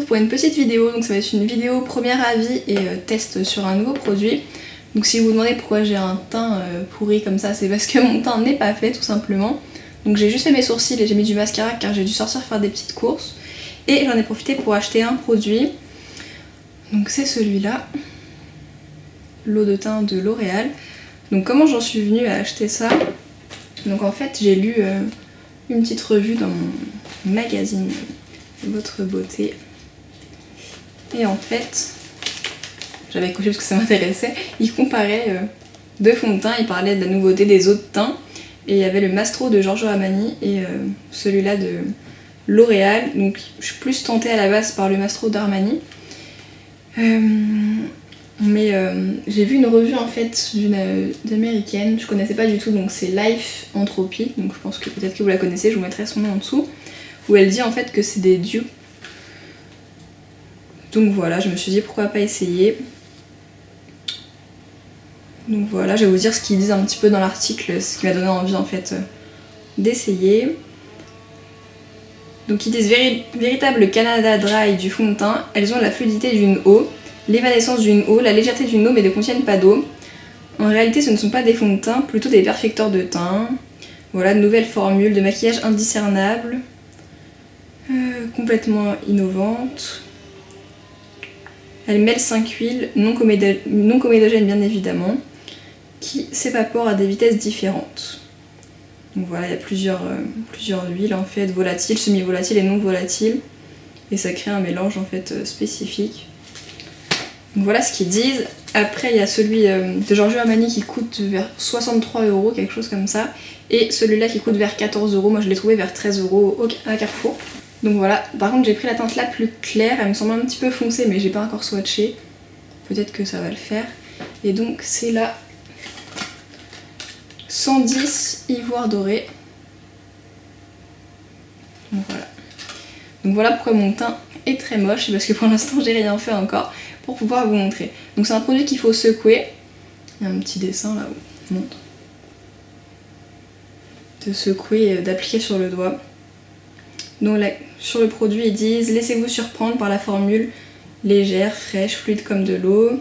pour une petite vidéo. Donc ça va être une vidéo premier avis et test sur un nouveau produit. Donc si vous vous demandez pourquoi j'ai un teint pourri comme ça, c'est parce que mon teint n'est pas fait tout simplement. Donc j'ai juste fait mes sourcils et j'ai mis du mascara car j'ai dû sortir faire des petites courses. Et j'en ai profité pour acheter un produit. Donc c'est celui-là, l'eau de teint de L'Oréal. Donc comment j'en suis venue à acheter ça? Donc en fait j'ai lu une petite revue dans mon magazine Votre Beauté. Et en fait, j'avais coché parce que ça m'intéressait, il comparait deux fonds de teint, il parlait de la nouveauté des eaux de teint. Et il y avait le Mastro de Giorgio Armani et celui-là de L'Oréal. Donc je suis plus tentée à la base par le Mastro d'Armani. Mais j'ai vu une revue en fait d'une américaine, je connaissais pas du tout, donc c'est Life Entropy, donc je pense que peut-être que vous la connaissez, je vous mettrai son nom en dessous, où elle dit en fait que c'est des dupes. Donc voilà, je me suis dit pourquoi pas essayer. Donc voilà, je vais vous dire ce qu'ils disent un petit peu dans l'article, ce qui m'a donné envie en fait d'essayer. Donc ils disent véritable Canada Dry du fond de teint, elles ont la fluidité d'une eau, l'évanescence d'une eau, la légèreté d'une eau mais ne contiennent pas d'eau. En réalité ce ne sont pas des fonds de teint, plutôt des perfecteurs de teint. Voilà, de nouvelles formules de maquillage indiscernables, complètement innovantes. Elles mêlent 5 huiles, non comédogènes bien évidemment, qui s'évaporent à des vitesses différentes. Donc voilà, il y a plusieurs huiles en fait, volatiles, semi-volatiles et non volatiles. Et ça crée un mélange en fait spécifique. Donc voilà ce qu'ils disent. Après il y a celui de Giorgio Armani qui coûte vers 63 €, quelque chose comme ça. Et celui-là qui coûte vers 14 €, moi je l'ai trouvé vers 13 € à Carrefour. Donc voilà, par contre j'ai pris la teinte là plus claire, elle me semble un petit peu foncée mais j'ai pas encore swatché. Peut-être que ça va le faire. Et donc c'est la 110 Ivoire Doré. Donc voilà. Donc voilà pourquoi mon teint est très moche, parce que pour l'instant j'ai rien fait encore pour pouvoir vous montrer. Donc c'est un produit qu'il faut secouer. Il y a un petit dessin là où je montre. De secouer et d'appliquer sur le doigt. Donc là, sur le produit ils disent laissez-vous surprendre par la formule légère, fraîche, fluide comme de l'eau.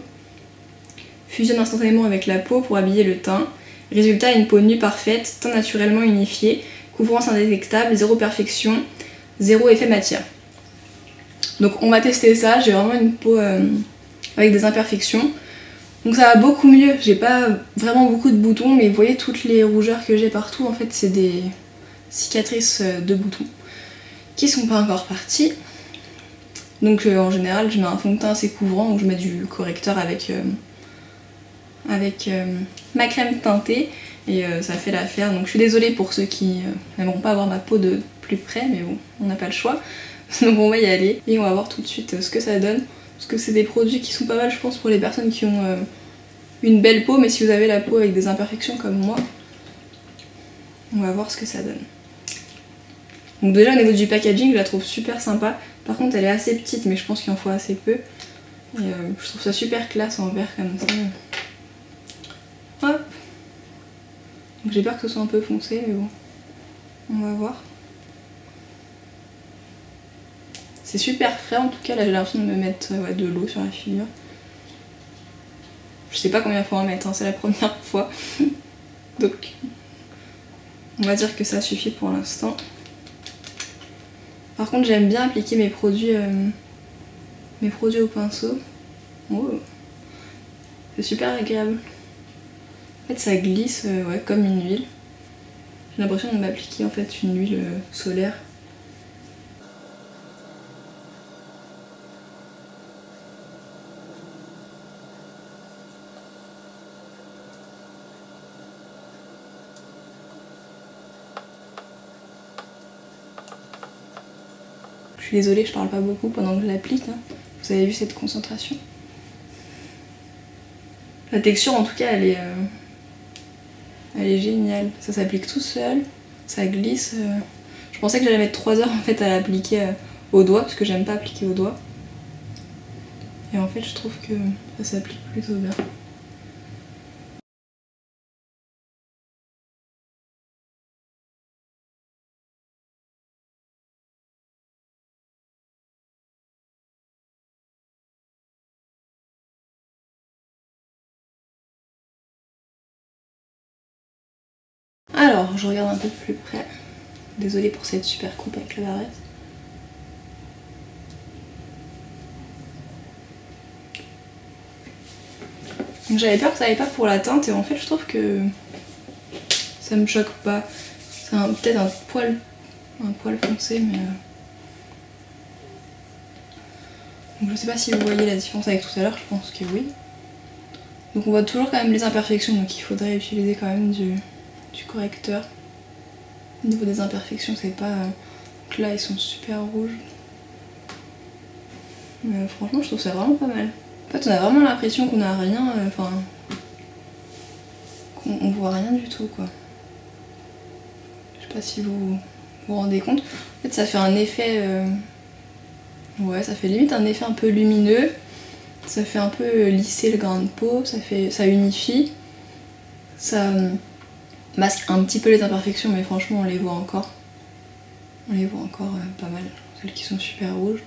Fusionne instantanément avec la peau pour habiller le teint. Résultat, une peau nue parfaite, teint naturellement unifié, couvrance indétectable, zéro perfection, zéro effet matière. Donc on va tester ça, j'ai vraiment une peau avec des imperfections. Donc ça va beaucoup mieux, j'ai pas vraiment beaucoup de boutons, mais vous voyez toutes les rougeurs que j'ai partout, en fait c'est des cicatrices de boutons qui sont pas encore parties. Donc en général je mets un fond de teint assez couvrant, ou je mets du correcteur avec ma crème teintée et ça fait l'affaire. Donc je suis désolée pour ceux qui n'aimeront pas avoir ma peau de plus près, mais bon, on n'a pas le choix. Donc on va y aller et on va voir tout de suite ce que ça donne. Parce que c'est des produits qui sont pas mal je pense pour les personnes qui ont une belle peau, mais si vous avez la peau avec des imperfections comme moi, on va voir ce que ça donne. Donc déjà au niveau du packaging je la trouve super sympa. Par contre elle est assez petite mais je pense qu'il en faut assez peu. Et je trouve ça super classe en verre comme ça. Hop. Donc j'ai peur que ce soit un peu foncé mais bon, on va voir. C'est super frais en tout cas, là j'ai l'impression de me mettre de l'eau sur la figure. Je sais pas combien il faut en mettre, hein, c'est la première fois. Donc on va dire que ça suffit pour l'instant. Par contre j'aime bien appliquer mes produits au pinceau. Oh. C'est super agréable. En fait ça glisse ouais, comme une huile. J'ai l'impression de m'appliquer en fait une huile solaire. Je suis désolée, je parle pas beaucoup pendant que je l'applique. Hein. Vous avez vu cette concentration? La texture en tout cas elle est géniale. Ça s'applique tout seul, ça glisse. Je pensais que j'allais mettre 3 heures en fait à l'appliquer au doigt parce que j'aime pas appliquer au doigt. Et en fait je trouve que ça s'applique plutôt bien. Alors, je regarde un peu plus près. Désolée pour cette super coupe avec la barrette. J'avais peur que ça aille pas pour la teinte et en fait je trouve que ça me choque pas. C'est peut-être un poil foncé mais... Donc je sais pas si vous voyez la différence avec tout à l'heure, je pense que oui. Donc on voit toujours quand même les imperfections, donc il faudrait utiliser quand même du correcteur. Au niveau des imperfections c'est pas... Donc là ils sont super rouges. Mais franchement je trouve ça vraiment pas mal. En fait on a vraiment l'impression qu'on a rien, enfin... qu'on voit rien du tout quoi. Je sais pas si vous vous rendez compte. En fait ça fait un effet... Ouais, ça fait limite un effet un peu lumineux. Ça fait un peu lisser le grain de peau, ça unifie. Ça masque un petit peu les imperfections mais franchement on les voit encore. On les voit encore pas mal. Celles qui sont super rouges.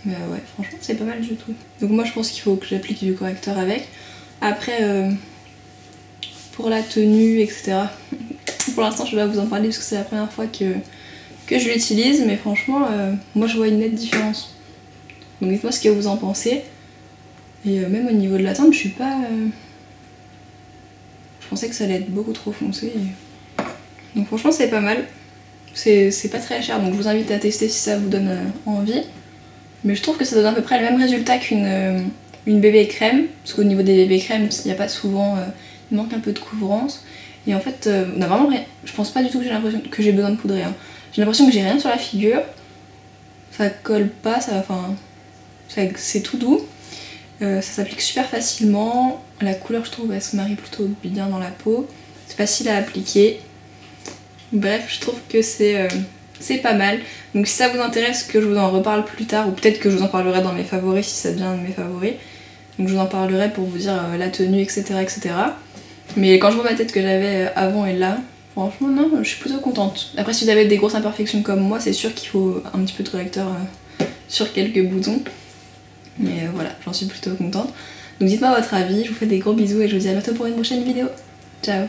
Mais ouais, franchement c'est pas mal du tout. Donc moi je pense qu'il faut que j'applique du correcteur avec. Après, pour la tenue, etc. Pour l'instant je vais pas vous en parler parce que c'est la première fois que je l'utilise. Mais franchement, moi je vois une nette différence. Donc dites-moi ce que vous en pensez. Et même au niveau de la teinte, je suis pas... Je pensais que ça allait être beaucoup trop foncé. Donc franchement c'est pas mal. C'est pas très cher, donc je vous invite à tester si ça vous donne envie. Mais je trouve que ça donne à peu près le même résultat qu'une bébé crème. Parce qu'au niveau des bébés crèmes, il n'y a pas souvent... il manque un peu de couvrance. Et en fait, on a vraiment rien. Je pense pas du tout que j'ai l'impression que j'ai besoin de poudrer. Hein. J'ai l'impression que j'ai rien sur la figure. Ça colle pas, c'est tout doux. Ça s'applique super facilement. La couleur, je trouve, elle se marie plutôt bien dans la peau. C'est facile à appliquer. Bref, je trouve que c'est pas mal. Donc si ça vous intéresse que je vous en reparle plus tard, ou peut-être que je vous en parlerai dans mes favoris si ça devient un de mes favoris. Donc je vous en parlerai pour vous dire la tenue, etc., etc. Mais quand je vois ma tête que j'avais avant et là, franchement non, je suis plutôt contente. Après si vous avez des grosses imperfections comme moi, c'est sûr qu'il faut un petit peu de correcteur sur quelques boutons. Mais voilà, j'en suis plutôt contente. Donc dites-moi votre avis, je vous fais des gros bisous et je vous dis à bientôt pour une prochaine vidéo. Ciao.